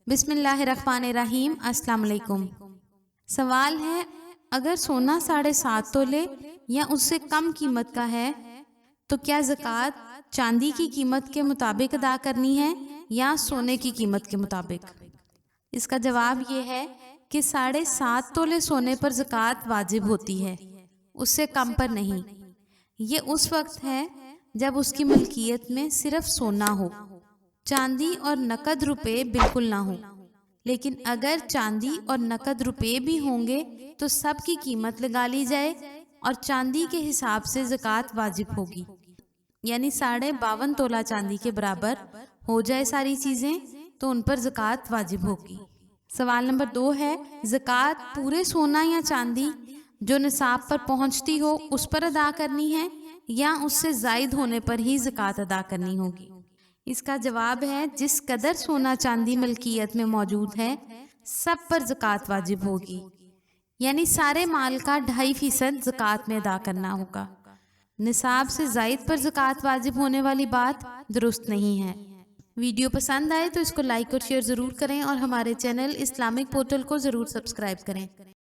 بسم اللہ الرحمن الرحیم۔ السلام علیکم۔ سوال ہے، اگر سونا 7.5 تولے یا اس سے کم قیمت کا ہے تو کیا زکوٰۃ چاندی کی قیمت کے مطابق ادا کرنی ہے یا سونے کی قیمت کے مطابق؟ اس کا جواب یہ ہے کہ 7.5 تولے سونے پر زکوٰۃ واجب ہوتی ہے، اس سے کم پر نہیں۔ یہ اس وقت ہے جب اس کی ملکیت میں صرف سونا ہو، چاندی اور نقد روپے بالکل نہ ہوں۔ لیکن اگر چاندی اور نقد روپے بھی ہوں گے تو سب کی قیمت لگا لی جائے اور چاندی کے حساب سے زکوٰۃ واجب ہوگی، یعنی 52.5 تولہ چاندی کے برابر ہو جائے ساری چیزیں تو ان پر زکوٰۃ واجب ہوگی۔ سوال نمبر 2 ہے، زکوٰۃ پورے سونا یا چاندی جو نصاب پر پہنچتی ہو اس پر ادا کرنی ہے یا اس سے زائد ہونے پر ہی زکوٰۃ ادا کرنی ہوگی؟ اس کا جواب ہے جس قدر سونا چاندی ملکیت میں موجود ہے سب پر زکوٰۃ واجب ہوگی، یعنی سارے مال کا 2.5% زکوٰۃ میں ادا کرنا ہوگا۔ نصاب سے زائد پر زکوٰۃ واجب ہونے والی بات درست نہیں ہے۔ ویڈیو پسند آئے تو اس کو لائک اور شیئر ضرور کریں اور ہمارے چینل اسلامک پورٹل کو ضرور سبسکرائب کریں۔